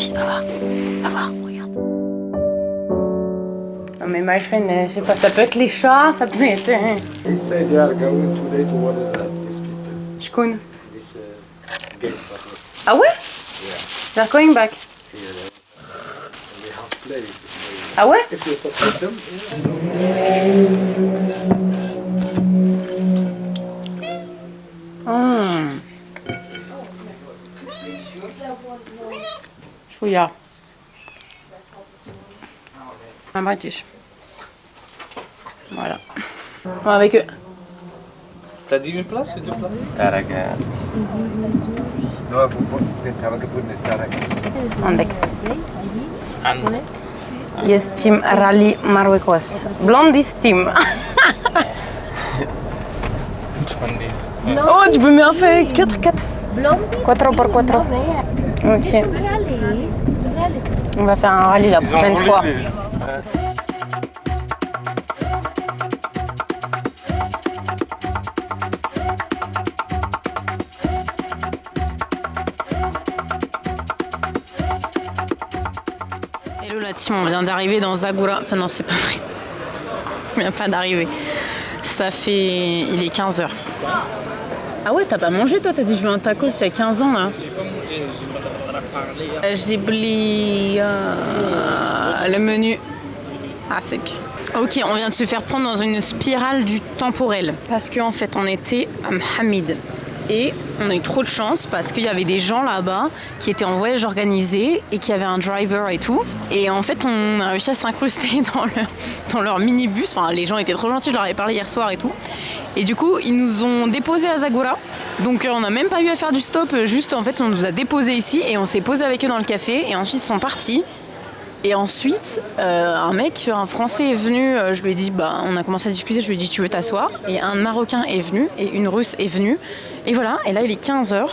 Julie, va voir, regarde. Non mais my friend, je sais pas, ça peut être les chats, ça peut être... He said they are going today to what is that, these people? Je connais. This guests. Ah ouais? Yeah. They're going back. Yeah, they have place. Ah ouais? If you talk with them, Chouïa. Un British. Voilà. Bon, avec eux. T'as dit une place ou deux places? Taragat. No, pensaba que pueden estar aquí. عندك. Yes, team Rally Marruecos. Blondis team. Oh, tu peux me faire 4. 4 par 4. Ok. On va faire un rallye la prochaine fois. Hello la team, on vient d'arriver dans Zagora. Enfin non, c'est pas vrai. Il vient pas d'arriver. Ça fait... Il est 15h. Ah ouais, t'as pas mangé toi? T'as dit je veux un tacos il y a 15 ans là. J'ai pas mangé, j'aimerais parler. J'ai oublié le menu. Ah, c'est que... Ok, on vient de se faire prendre dans une spirale du temporel. Parce qu'en fait, on était à Mohamed. Et on a eu trop de chance parce qu'il y avait des gens là-bas qui étaient en voyage organisé et qui avaient un driver et tout. Et en fait, on a réussi à s'incruster dans leur minibus. Enfin, les gens étaient trop gentils, je leur avais parlé hier soir et tout. Et du coup, ils nous ont déposés à Zagora. Donc on n'a même pas eu à faire du stop. Juste, en fait, on nous a déposés ici et on s'est posé avec eux dans le café. Et ensuite, ils sont partis. Et ensuite, un Français est venu, je lui ai dit, on a commencé à discuter, je lui ai dit, tu veux t'asseoir? Et un Marocain est venu, et une Russe est venue. Et voilà, et là il est 15h,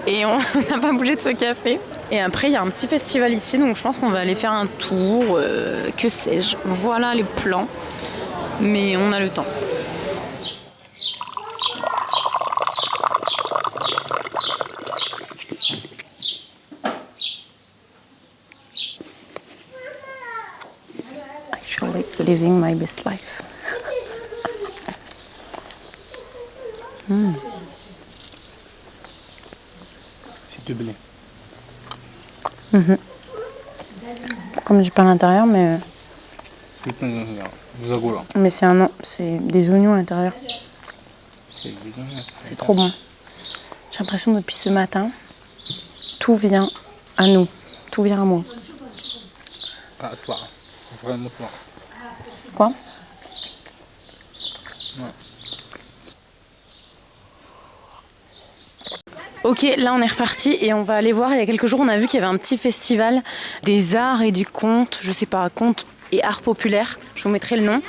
et on n'a pas bougé de ce café. Et après, il y a un petit festival ici, donc je pense qu'on va aller faire un tour, que sais-je. Voilà les plans, mais on a le temps. Actually living my best life. C'est du blé. Comme j'ai pas à l'intérieur, mais Zagora. c'est des oignons à l'intérieur. C'est trop bon. J'ai l'impression depuis ce matin, tout vient à nous, tout vient à moi. Ah, toi. Vraiment toi. Quoi? Ouais. Ok, là on est reparti et on va aller voir. Il y a quelques jours, on a vu qu'il y avait un petit festival des arts et du conte, je sais pas, conte et art populaire. Je vous mettrai le nom.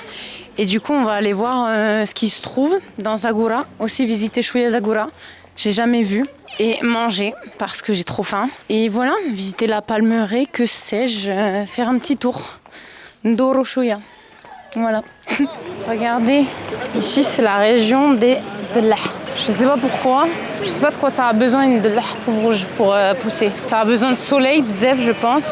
Et du coup, on va aller voir ce qui se trouve dans Zagora. Aussi visiter Chouïa Zagora. J'ai jamais vu. Et manger parce que j'ai trop faim. Et voilà, visiter la palmeraie, que sais-je, faire un petit tour. Ndoro Chouïa. Voilà. Regardez, ici c'est la région des Dlah. Je sais pas pourquoi, je sais pas de quoi ça a besoin une Dlah pour pousser. Ça a besoin de soleil, bzef je pense.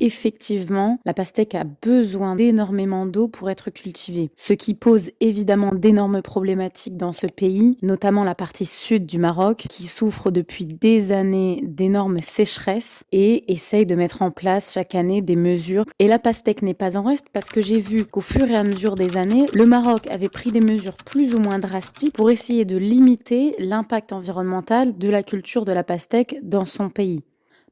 Effectivement, la pastèque a besoin d'énormément d'eau pour être cultivée, ce qui pose évidemment d'énormes problématiques dans ce pays, notamment la partie sud du Maroc, qui souffre depuis des années d'énormes sécheresses et essaye de mettre en place chaque année des mesures. Et la pastèque n'est pas en reste parce que j'ai vu qu'au fur et à mesure des années, le Maroc avait pris des mesures plus ou moins drastiques pour essayer de limiter l'impact environnemental de la culture de la pastèque dans son pays.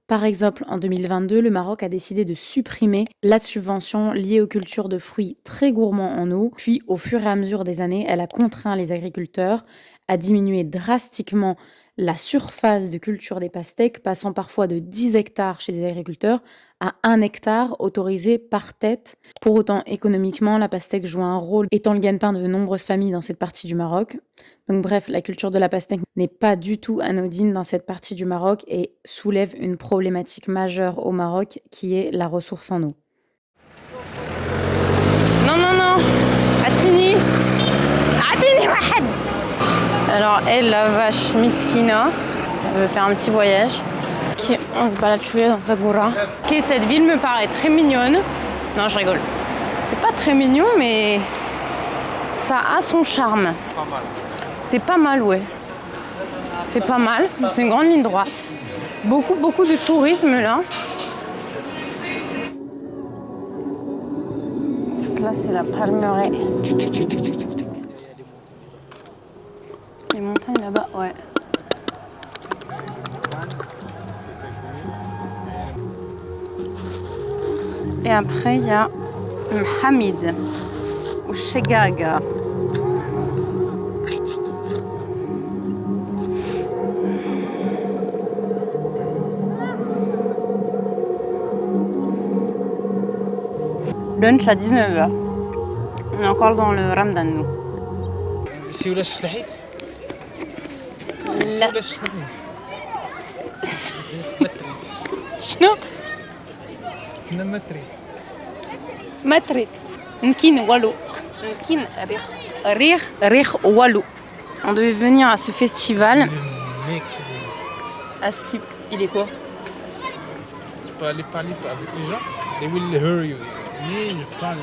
Par exemple, en 2022, le Maroc a décidé de supprimer la subvention liée aux cultures de fruits très gourmands en eau. Puis, au fur et à mesure des années, elle a contraint les agriculteurs à diminuer drastiquement la surface de culture des pastèques, passant parfois de 10 hectares chez des agriculteurs à 1 hectare autorisé par tête. Pour autant, économiquement, la pastèque joue un rôle étant le gagne-pain de nombreuses familles dans cette partie du Maroc. Donc bref, la culture de la pastèque n'est pas du tout anodine dans cette partie du Maroc et soulève une problématique majeure au Maroc qui est la ressource en eau. Non, non, non, Attini Wahed. Alors elle, la vache Miskina, elle veut faire un petit voyage. Ok, on se balade chouïa dans Zagora. Ok, cette ville me paraît très mignonne. Non, je rigole. C'est pas très mignon, mais ça a son charme. Pas mal. C'est pas mal, ouais. C'est pas mal. C'est une grande ligne droite. Beaucoup de tourisme là. Là, c'est la Palmeraie. Les montagnes là-bas, ouais. Et après, il y a Hamid ou Chegaga. Lunch à 19h. On est encore dans le Ramadan, nous. سي ولا الشلحيت؟ لا. سي ولا الشلحيت؟ شنو؟ كنا ما تريد. ما تريد. نكين والو. نكين ريخ والو. On devait venir à ce festival. Le mec, À ce qui... Il est quoi? tu peux aller parler avec les gens. They will hear you. Mais je parle.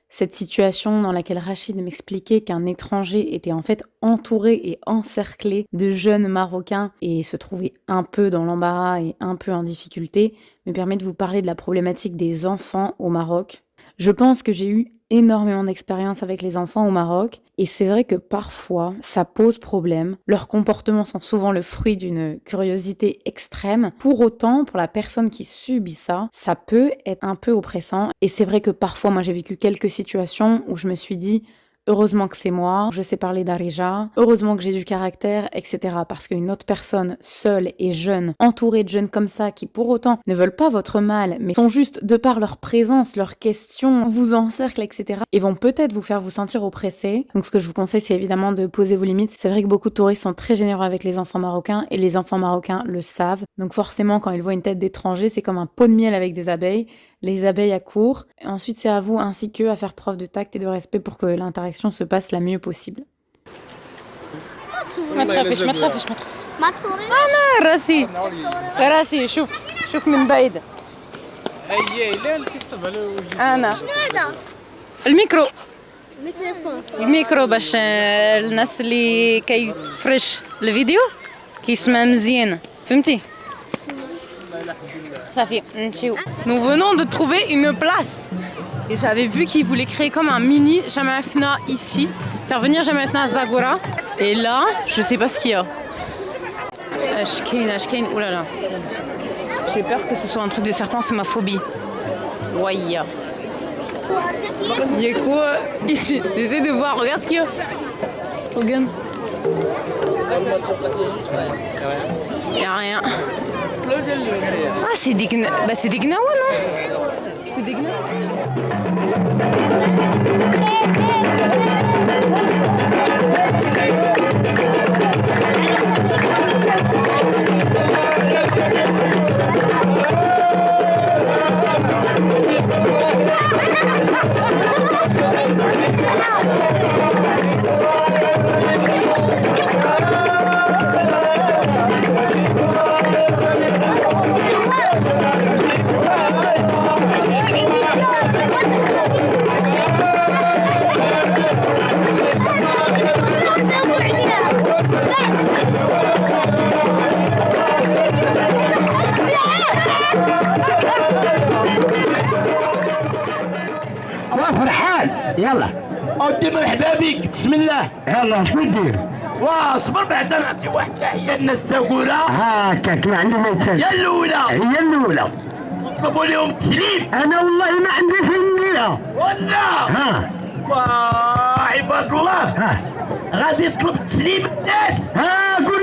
Cette situation dans laquelle Rachid m'expliquait qu'un étranger était en fait entouré et encerclé de jeunes Marocains et se trouvait un peu dans l'embarras et un peu en difficulté me permet de vous parler de la problématique des enfants au Maroc. Je pense que j'ai eu énormément d'expérience avec les enfants au Maroc et c'est vrai que parfois ça pose problème. Leurs comportements sont souvent le fruit d'une curiosité extrême. Pour autant, pour la personne qui subit ça, ça peut être un peu oppressant et c'est vrai que parfois moi j'ai vécu quelques situations où je me suis dit heureusement que c'est moi, je sais parler d'Arija, heureusement que j'ai du caractère, etc. Parce qu'une autre personne seule et jeune, entourée de jeunes comme ça, qui pour autant ne veulent pas votre mal, mais sont juste, de par leur présence, leurs questions, vous encerclent, etc. et vont peut-être vous faire vous sentir oppressé. Donc ce que je vous conseille, c'est évidemment de poser vos limites. C'est vrai que beaucoup de touristes sont très généreux avec les enfants marocains et les enfants marocains le savent. Donc forcément, quand ils voient une tête d'étranger, c'est comme un pot de miel avec des abeilles. Les abeilles accourent. Et ensuite, c'est à vous ainsi qu'eux à faire preuve de tact et de respect pour que l'interaction se passe la mieux possible. ما تخافش ما تخافش ما تخافش ما تصوريني راسي شوف من بعيد هي لا كيصطب على وجهي. انا هذا الميكرو ميكروفون باش الناس اللي كيتفرج الفيديو كيسمع مزيان فهمتي صافي نمشيو. Nous venons de trouver une place et j'avais vu qu'ils voulaient créer comme un mini Jamafna ici, faire venir Jamafna à Zagora et là je sais pas ce qu'il y a. Ashkein, oh là là. J'ai peur que ce soit un truc de serpent, c'est ma phobie. Ouaïa. Il y a quoi ici? J'essaie de voir, regarde ce qu'il y a. Regarde. Il n'y a rien. Ah, c'est des gnawa, c'est des gnawa, non? C'est des gnawa. فرحان يلا اودي مرحبا بك بسم الله يلا شو دير واصبر بعد نعطي واحد تحيه للناس الزغوره هاكاك ما عندي ما يتسال هي الاولى هي الاولى نطلبوا لهم التسليم انا والله ما عندي في النيه ولا ها عباد الله ها غادي يطلب التسليم الناس ها قول